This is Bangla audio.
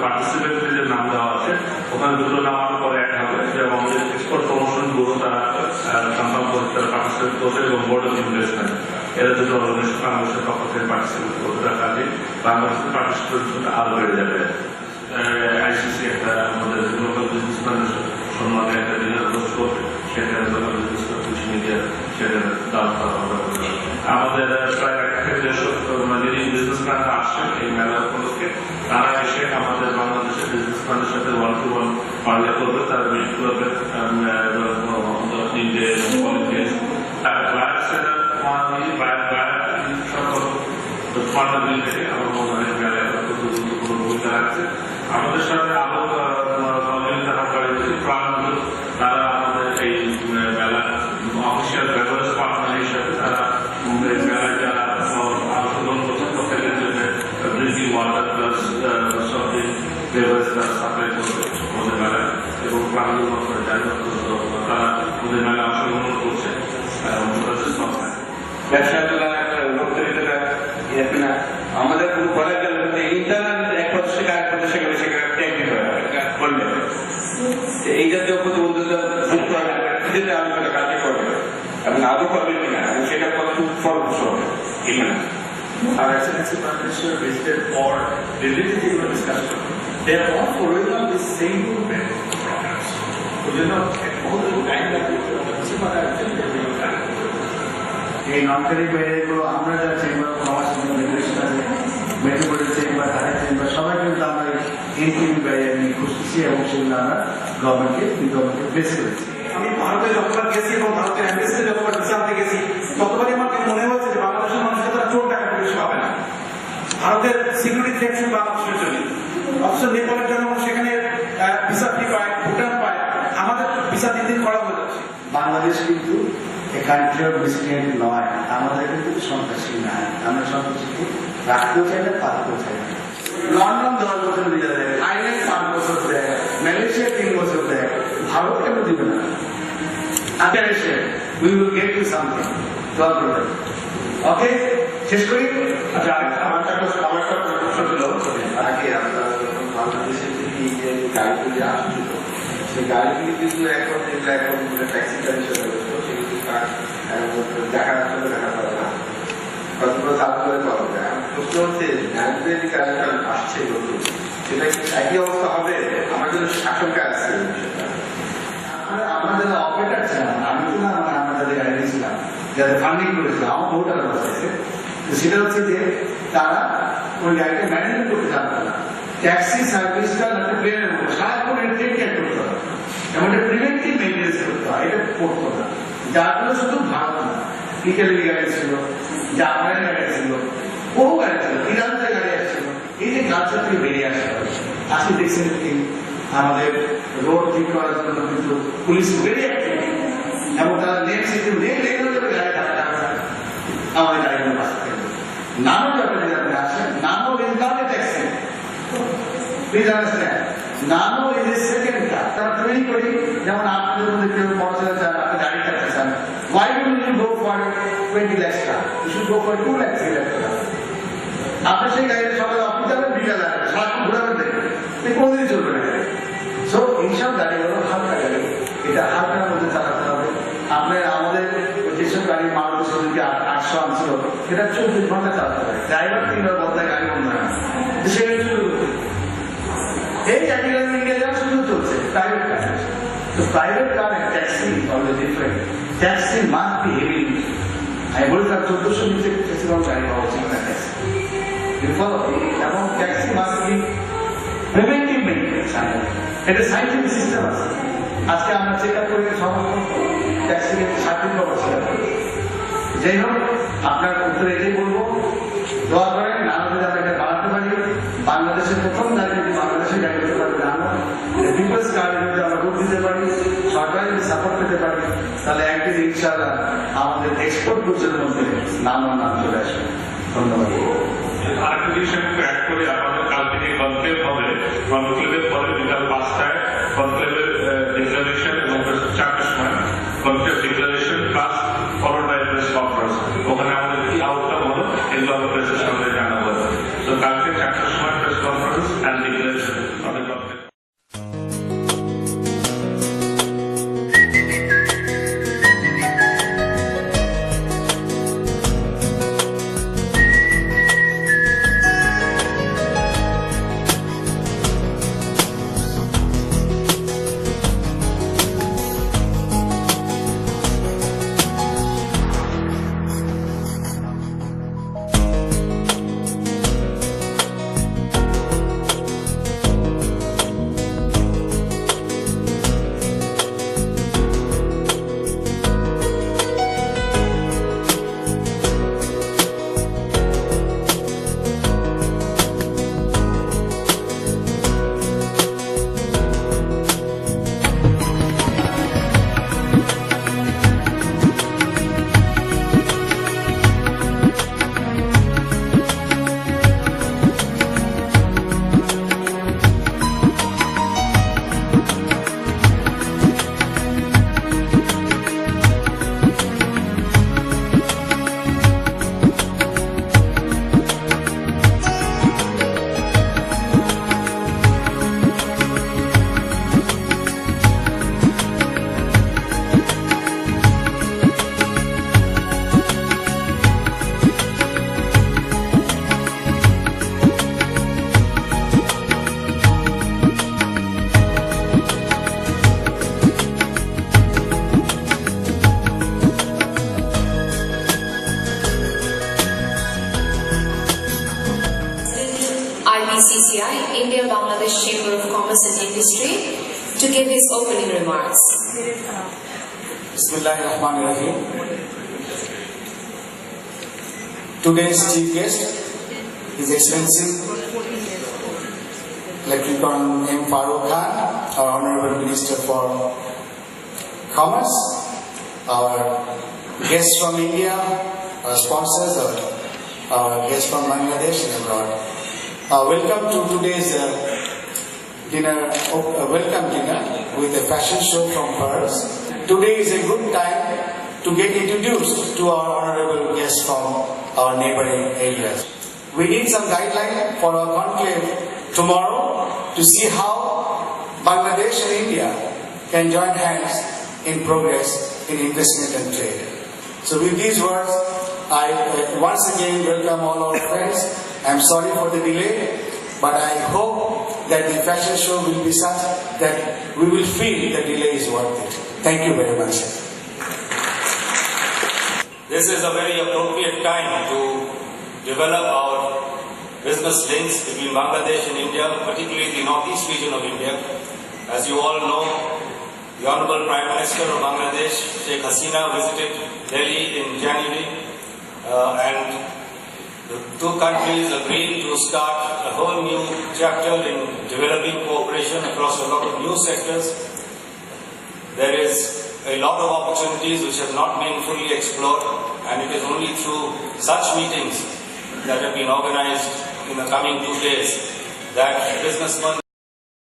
পার্টিসিপেন্টের নাম দেওয়া আছে, ওখানে দুটো নামার পরে এক হবে যে আমাদের এক্সপোর্ট প্রমোশন ব্যুরো তারা কনফার্ম করে তারা পার্টিসিপেট করবে এবং বোর্ড অফ ইনভেস্টমেন্ট এরা দুটো অর্গানাইজেশন বাংলাদেশের পক্ষ থেকে পার্টিসিপেট করবে। কাজে বাংলাদেশের পার্টিসিপেশন আরো বেড়ে যাবে। আইসিসি একটা আমাদের লোকাল বিজনেসম্যান সম্মানে একটা ডিনার হোস্ট করবে, সেখানে লোকাল বিজনেসম্যান কিছু মিডিয়া সেখানে দাম আমাদের প্রায় 1,100 বিজনেসম্যানরা আসছেন এই মেলা উপলক্ষে। তারা এসে আমাদের বাংলাদেশের বিজনেসম্যানের সাথে ওয়ান টু ওয়ান পাল্লা করবে, তারা মিট করবে আমার মনে হয় মেলায় গুরুত্বপূর্ণ ভূমিকা রাখছে। আমাদের সাথে আরো সহযোগিতা করে প্রাণ, তারা আমাদের এই মেলা অফিসিয়াল ব্যবহার পার্টনার হিসাবে তারা মেলায় যারা অংশগ্রহণ করছে প্রত্যেকের জন্য ড্রিঙ্কিং ওয়াটার প্লাস সবজি ফ্লেভার্স তারা সাপ্লাই করবে ওদের মেলায় এবং প্রাণগুলো করে জানি তারা ওদের মেলায় অংশগ্রহণ করছে। আমাদের কোনো বলা গেল ইন্টারনেট এক প্রদেশ থেকে আরেক প্রদেশে গেলে সেখানে ট্যাগ দিতে করলে এই জাতীয় প্রতিবন্ধকতা যুক্ত হয় না আলোচনা কাজে করবে এবং আদৌ করবে কিনা এবং সেটা কত ফলপ্রসূ হবে কিনা। Our Excellency Prime Minister visited for related discussion. They are all following on this same movement programs. So you know, all the time that এই নকশালি বাইরেগুলো আমরা যা চেম্বার কমার্স আছে মেট্রোপলিটন চেম্বার ঢাকা চেম্বার সবাই কিন্তু আমরা এনটিভি বাইরে নিয়ে খুঁজতেছি এবং সেগুলো আমরা গভর্নমেন্টকে বেছে করেছি। আমি ভারতে যতবার গেছি এবং ভারতের অ্যাম্বাসিতে যতবার ভিসা আনতে গেছি ততবারই আমাকে মনে হচ্ছে যে বাংলাদেশের মানুষের তারা চোর টাকা পুলিশ পাবে না। ভারতের সিকিউরিটি থ্রেট শুধু বাংলাদেশের জন্য, অথচ নেপালের জন্য সেখানে ভিসা ফ্রি পায়, ভুটান পায়, আমাদের ভিসা দিন করা হয়ে যাচ্ছে। বাংলাদেশ কিন্তু কান্ট্রি অফ মিসক্রিয়েন্ট নয়, আমাদের কিন্তু সন্ত্রাসী নাই, আমরা সন্ত্রাসীকে রাখতেও চাই না, পারতেও চাই না। লন্ডন 10 বছর ভিসা দেয়, থাইল্যান্ড 5 বছর দেয়, মালয়েশিয়া 3 বছর দেয়, ভারত কেন দিবে না? We will get you something. ওকে, শেষ করি। আচ্ছা, আমার একটা প্রশ্ন ছিল, আগে আমরা যখন বাংলাদেশের থেকে যে গাড়িগুলি আসছিল সেই গাড়িগুলি কিন্তু এখন ট্যাক্সি গাড়ি হিসেবে দেখা পাবে না, কতগুলো চালু করে পাওয়া যায়। প্রশ্ন হচ্ছে ব্যাংকের যে গাড়িটা আসছে নতুন, সেটা কি একই অবস্থা হবে? আমার জন্য আশঙ্কা আছে। আমরা যারা অপারেটার ছিলাম, আমি তো না, আমরা যাদের গাড়ি দিয়েছিলাম, যাদের ফান্ডিং করেছিলাম, আমার বহু টাকা আছে, সেটা হচ্ছে যে তারা ওই গাড়িটা ম্যানেজমেন্ট করতে জানতো না। ট্যাক্সি সার্ভিসটা একটা প্লেনের মতো সারাক্ষণ টেক কেয়ার করতে হয় এবং এটা প্রিভেন্টিভ মেনটেন্স করতে হয়, এটা করতো না। যার ফলে শুধু ভারত না, ইটালির গাড়ি ছিল, জাপানের গাড়ি ছিল, বহু গাড়ি ছিল, ইরানের গাড়ি আসছিল। এই যে কালচার থেকে বেরিয়ে আসতে হবে। আজকে দেখছেন কি আমাদের রোড ঠিক করার জন্য কিন্তু পুলিশ বেরিয়ে আসছে এবং তারা নেক্সট গাড়ি থাকতে আমাদের গাড়িগুলো বাঁচতে হবে। নানো ব্যাপারে আপনি আসেন, নানো is not a taxi, please understand. নানো ইজ এ সেকেন্ড কার। তারা তৈরি করি, যেমন আপনাদের মধ্যে কেউ পড়াশোনা চান, আপনি গাড়ি চালাতে চান, why don't you go for 20 lakhs car? You should go for 2 lakh, 3 lakh car. আপনি সেই গাড়িতে সকালে অফিস যাবেন, বিকালে আসবেন, সারাক্ষণ ঘোরাবেন, দেখবেন কোনোদিনই চলবে না। সো এইসব গাড়িগুলো হালকা গাড়ি, এটা হালকার মধ্যে চালাতে হবে। আপনার আমাদের যেসব গাড়ি মারুতি সুজুকি 800 আনছিল, সেটা 24 ঘন্টা চালাতে হবে। ড্রাইভার 3 বার বদলায়, গাড়ি বন্ধ হয় না, সেটা শুরু করতে। এই একই গাড়ি ইন্ডিয়া যাওয়ার সুযোগ চলছে প্রাইভেট কার। তো private car and taxi is always different. Taxi must be heavy. আমি বলছিলাম 1400 নিচে ম্যাক্সিমাম গাড়ি পাওয়া উচিত না ট্যাক্সি। এবং taxi must be preventive maintenance. এটা সাইন্টিফিক সিস্টেম আছে। আজকে আমরা চেক আপ করে সমস্ত ট্যাক্সিকে সার্টিফিকেট পাবো। যাই হোক, আপনার উত্তরে এটাই বলবো, দোয়া করেন নানা যদি আমরা এটা বাড়াতে পারি। বাংলাদেশের প্রথম গাড়ি যদি বাংলাদেশের গাড়ি হতে পারবে নানো, পিপলস গাড়ি যদি আমরা ভোট দিতে পারি, সরকার যদি সাপোর্ট পেতে পারি, তাহলে একদিন ইনশাআল্লাহ আমাদের এক্সপোর্ট গুডসের মধ্যে নানোর নাম চলে আসবে। ধন্যবাদ। আরেকটা জিনিস আমি অ্যাড করি, আমাদের কাল থেকে কনক্লেভ হবে। কনক্লেভের পরে বিকাল 5টায় কনক্লেভের ডিক্লারেশন এবং 4টার সময় conclave declaration plus followed by press conference. ওখানে আমাদের কি আউটকাম হলো এগুলো আমরা প্রেসের সামনে জানাবো। তো কালকে 4টার সময় press conference India-Bangladesh Chamber of Commerce and Industry to give his opening remarks. Bismillahirrahmanirrahim. Today's chief guest, His Excellency Lieutenant M. Farooq Khan, our Honorable Minister for Commerce, our guests from India, our sponsors, our guests from Bangladesh and abroad. Welcome to today's welcome dinner with a fashion show from Paris. Today is a good time to get introduced to our honorable guests from our neighboring areas. We need some guideline for our conclave tomorrow to see how Bangladesh and India can join hands in progress in investment and trade. So with these words, I once again welcome all our friends. I'm sorry for the delay, but I hope that the fashion show will be such that we will feel the delay is worth it. Thank you very much. This is a very appropriate time to develop our business links between Bangladesh and India, particularly the northeast region of India. As you all know, the Honorable Prime Minister of Bangladesh, Sheikh Hasina, visited Delhi in January, and the two countries agreed to start a whole new chapter in developing cooperation across a lot of new sectors. There is a lot of opportunities which have not been fully explored, and it is only through such meetings that have been organized in the coming 2 days that businessmen